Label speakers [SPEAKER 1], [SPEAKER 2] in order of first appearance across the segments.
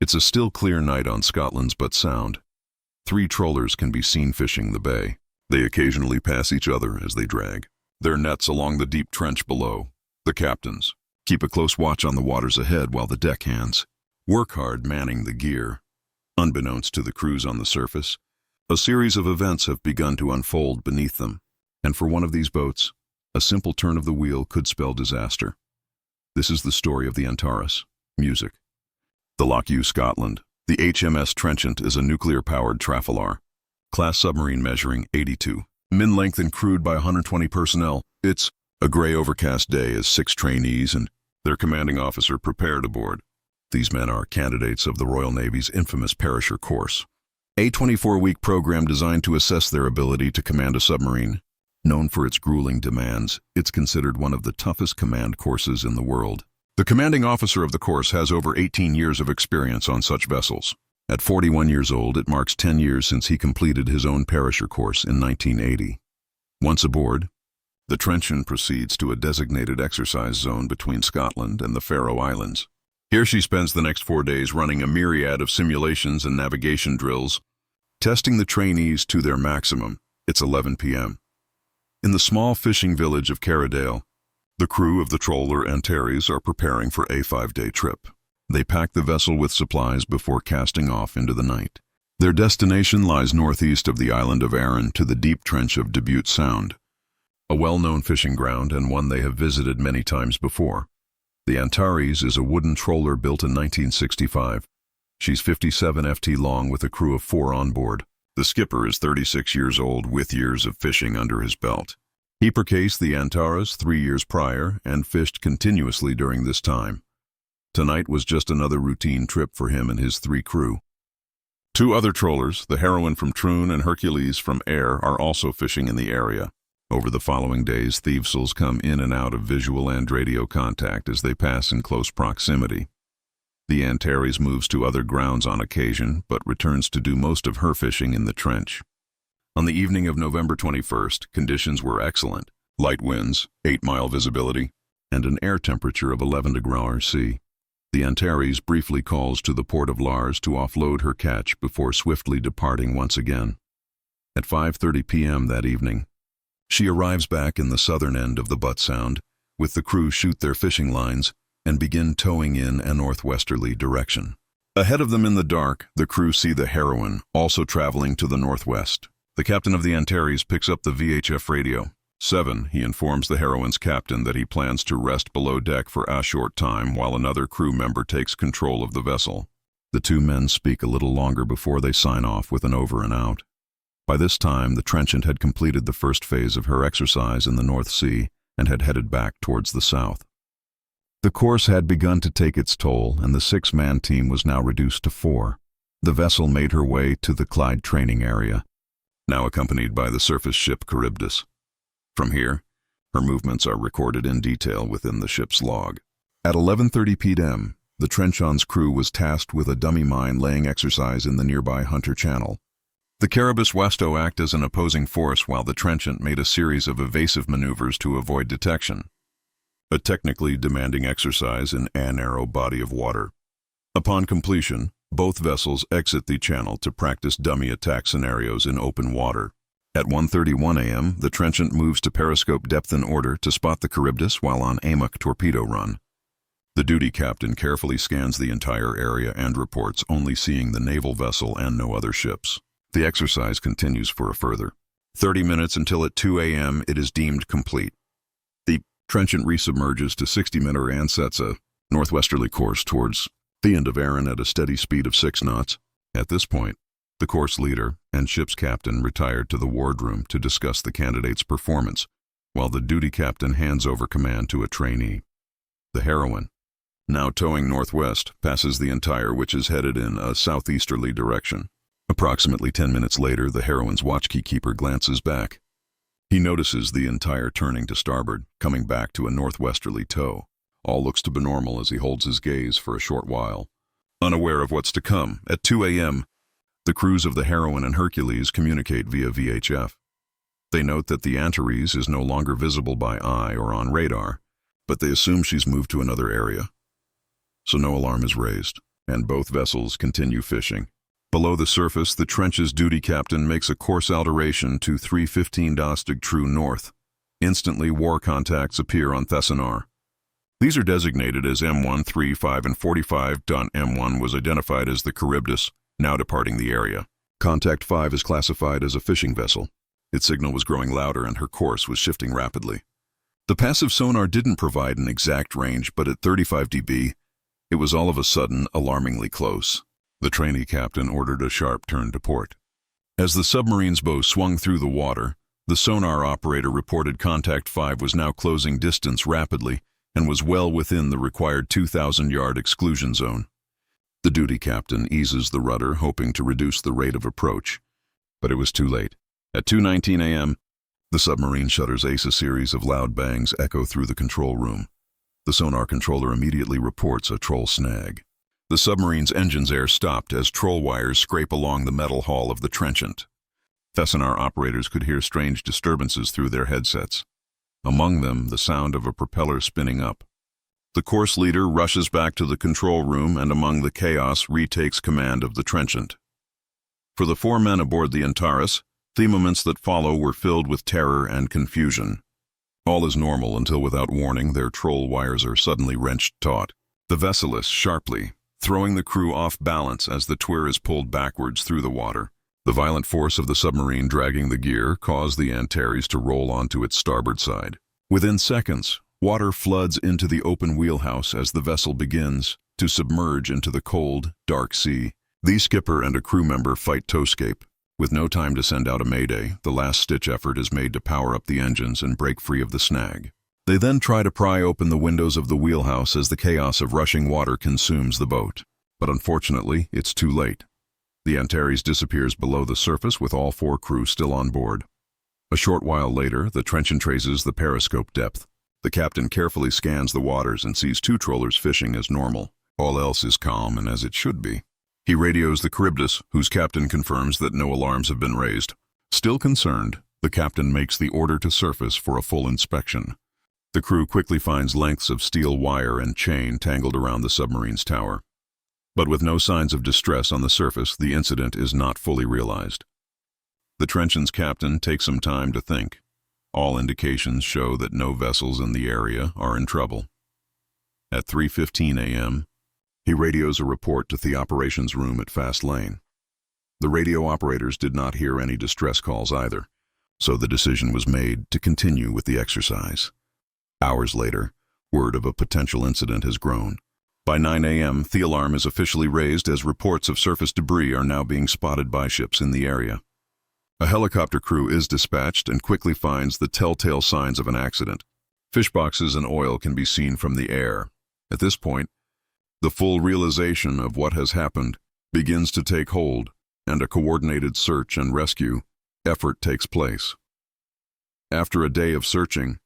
[SPEAKER 1] It's a still clear night on Scotland's Butt Sound. 3 trawlers can be seen fishing the bay. They occasionally pass each other as they drag their nets along the deep trench below. The captains keep a close watch on the waters ahead while the deckhands work hard manning the gear. Unbeknownst to the crews on the surface, a series of events have begun to unfold beneath them, and for one of these boats, a simple turn of the wheel could spell disaster. This is the story of the Antares. Music. The Lockheed, Scotland. The HMS Trenchant is a nuclear-powered trawler, class submarine measuring 82 min length and crewed by 120 personnel. It's a gray overcast day as 6 trainees and their commanding officer prepare to board. These men are candidates of the Royal Navy's infamous Perisher course, a 24-week program designed to assess their ability to command a submarine. Known for its grueling demands, it's considered one of the toughest command courses in the world. The commanding officer of the course has over 18 years of experience on such vessels. At 41 years old, it marks 10 years since he completed his own Perisher course in 1980. Once aboard, the Trenchant proceeds to a designated exercise zone between Scotland and the Faroe Islands. Here she spends the next 4 days running a myriad of simulations and navigation drills, testing the trainees to their maximum. It's 11 p.m. In the small fishing village of Carradale, the crew of the trawler Antares are preparing for a 5-day trip. They pack the vessel with supplies before casting off into the night. Their destination lies northeast of the island of Arran to the deep trench of Debut Sound, a well-known fishing ground and one they have visited many times before. The Antares is a wooden trawler built in 1965. She's 57 ft long with a crew of 4 on board. The skipper is 36 years old with years of fishing under his belt. He purchased the Antares 3 years prior and fished continuously during this time. Tonight was just another routine trip for him and his 3 crew. 2 other trawlers, the Heroine from Troon and Hercules from Ayr, are also fishing in the area. Over the following days, thieves come in and out of visual and radio contact as they pass in close proximity. The Antares moves to other grounds on occasion, but returns to do most of her fishing in the trench. On the evening of November 21st, conditions were excellent. Light winds, 8-mile visibility, and an air temperature of 11 degrees C. The Antares briefly calls to the port of Lars to offload her catch before swiftly departing once again. At 5:30 p.m. that evening, she arrives back in the southern end of the Butt Sound, with the crew shoot their fishing lines and begin towing in a northwesterly direction. Ahead of them in the dark, the crew see the Heroine, also traveling to the northwest. The captain of the Antares picks up the VHF radio. 7, he informs the Heroine's captain that he plans to rest below deck for a short time while another crew member takes control of the vessel. The 2 men speak a little longer before they sign off with an over and out. By this time, the Trenchant had completed the first phase of her exercise in the North Sea and had headed back towards the south. The course had begun to take its toll, and the 6-man team was now reduced to 4. The vessel made her way to the Clyde training area, now accompanied by the surface ship Charybdis. From here, her movements are recorded in detail within the ship's log. At 11:30 p.m., the Trenchant's crew was tasked with a dummy mine-laying exercise in the nearby Hunter Channel. The Caribus Westo acted as an opposing force while the Trenchant made a series of evasive maneuvers to avoid detection. A technically demanding exercise in a narrow body of water. Upon completion, both vessels exit the channel to practice dummy attack scenarios in open water. At 1:31 a.m., the Trenchant moves to periscope depth in order to spot the Charybdis while on AMOC torpedo run. The duty captain carefully scans the entire area and reports only seeing the naval vessel and no other ships. The exercise continues for a further 30 minutes until at 2 a.m. it is deemed complete. The Trenchant resubmerges to 60-meter and sets a northwesterly course towards the end of Arran at a steady speed of 6 knots. At this point, the course leader and ship's captain retired to the wardroom to discuss the candidate's performance, while the duty captain hands over command to a trainee. The Heroine, now towing northwest, passes the Antares, which is headed in a southeasterly direction. Approximately 10 minutes later, the Heroine's watchkeeper glances back. He notices the Antares turning to starboard, coming back to a northwesterly tow. All looks to be normal as he holds his gaze for a short while. Unaware of what's to come, at 2 a.m., the crews of the Heroine and Hercules communicate via VHF. They note that the Antares is no longer visible by eye or on radar, but they assume she's moved to another area. So no alarm is raised. and both vessels continue fishing. Below the surface, the trench's duty captain makes a course alteration to 315 true north. Instantly, war contacts appear on Thesanar. These are designated as M1, 3, 5, and 45. M1 was identified as the Charybdis, now departing the area. Contact 5 is classified as a fishing vessel. Its signal was growing louder and her course was shifting rapidly. The passive sonar didn't provide an exact range, but at 35 dB, it was all of a sudden alarmingly close. The trainee captain ordered a sharp turn to port. As the submarine's bow swung through the water, the sonar operator reported Contact 5 was now closing distance rapidly and was well within the required 2,000-yard exclusion zone. The duty captain eases the rudder, hoping to reduce the rate of approach. But it was too late. At 2:19 a.m., the submarine shutters ace a series of loud bangs echo through the control room. The sonar controller immediately reports a troll snag. The submarine's engine's air stopped as troll wires scrape along the metal hull of the trenchant. Thesanar operators could hear strange disturbances through their headsets. Among them, the sound of a propeller spinning up. The course leader rushes back to the control room and among the chaos retakes command of the trenchant. For the 4 men aboard the Antares, the moments that follow were filled with terror and confusion. All is normal until without warning their troll wires are suddenly wrenched taut. The vessel is sharply, throwing the crew off balance as the twir is pulled backwards through the water. The violent force of the submarine dragging the gear caused the Antares to roll onto its starboard side. Within seconds, water floods into the open wheelhouse as the vessel begins to submerge into the cold, dark sea. The skipper and a crew member fight towscape. With no time to send out a mayday, the last-ditch effort is made to power up the engines and break free of the snag. They then try to pry open the windows of the wheelhouse as the chaos of rushing water consumes the boat. But unfortunately, it's too late. The Antares disappears below the surface with all 4 crew still on board. A short while later, the trenchant traces the periscope depth. The captain carefully scans the waters and sees 2 trawlers fishing as normal. All else is calm and as it should be. He radios the Charybdis, whose captain confirms that no alarms have been raised. Still concerned, the captain makes the order to surface for a full inspection. The crew quickly finds lengths of steel wire and chain tangled around the submarine's tower. But with no signs of distress on the surface, the incident is not fully realized. The trenchant's captain takes some time to think. All indications show that no vessels in the area are in trouble. At 3:15 a.m., he radios a report to the operations room at Fast Lane. The radio operators did not hear any distress calls either, so the decision was made to continue with the exercise. Hours later, word of a potential incident has grown. By 9 a.m., the alarm is officially raised as reports of surface debris are now being spotted by ships in the area. A helicopter crew is dispatched and quickly finds the telltale signs of an accident. Fish boxes and oil can be seen from the air. At this point, the full realization of what has happened begins to take hold, and a coordinated search and rescue effort takes place. After a day of searching,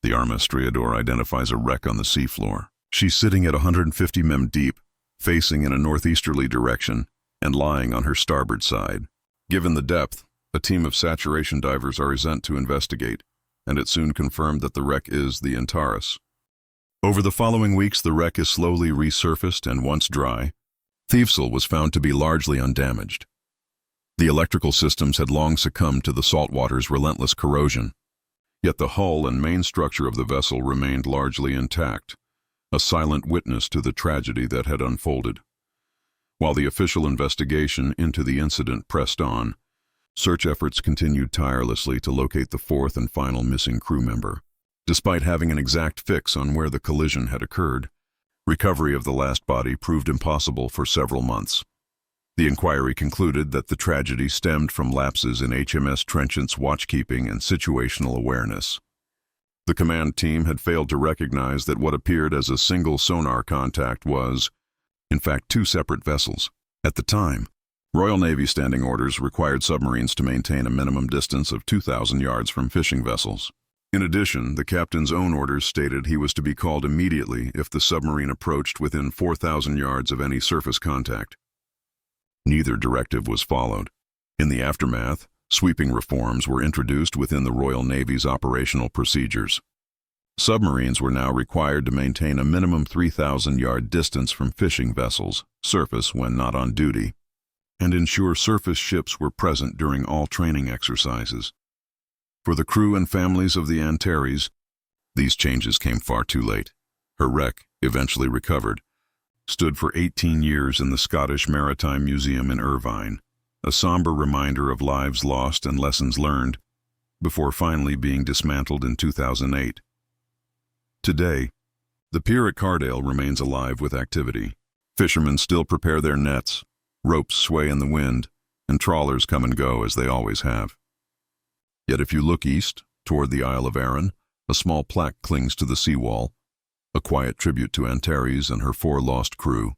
[SPEAKER 1] the Arma Striador identifies a wreck on the seafloor. She's sitting at 150 mem deep, facing in a northeasterly direction, and lying on her starboard side. Given the depth, a team of saturation divers are sent to investigate, and it soon confirmed that the wreck is the Antares. Over the following weeks, the wreck is slowly resurfaced, and once dry, the vessel was found to be largely undamaged. The electrical systems had long succumbed to the saltwater's relentless corrosion, yet the hull and main structure of the vessel remained largely intact, a silent witness to the tragedy that had unfolded. While the official investigation into the incident pressed on, search efforts continued tirelessly to locate the 4th and final missing crew member. Despite having an exact fix on where the collision had occurred, recovery of the last body proved impossible for several months. The inquiry concluded that the tragedy stemmed from lapses in HMS Trenchant's watchkeeping and situational awareness. The command team had failed to recognize that what appeared as a single sonar contact was, in fact, 2 separate vessels. At the time, Royal Navy standing orders required submarines to maintain a minimum distance of 2,000 yards from fishing vessels. In addition, the captain's own orders stated he was to be called immediately if the submarine approached within 4,000 yards of any surface contact. Neither directive was followed. In the aftermath, sweeping reforms were introduced within the Royal Navy's operational procedures. Submarines were now required to maintain a minimum 3,000-yard distance from fishing vessels, surface when not on duty, and ensure surface ships were present during all training exercises. For the crew and families of the Antares, these changes came far too late. Her wreck, eventually recovered, stood for 18 years in the Scottish Maritime Museum in Irvine, a somber reminder of lives lost and lessons learned, before finally being dismantled in 2008. Today, the pier at Cardale remains alive with activity. Fishermen still prepare their nets, ropes sway in the wind, and trawlers come and go as they always have. Yet if you look east, toward the Isle of Arran, a small plaque clings to the seawall, a quiet tribute to Antares and her 4 lost crew.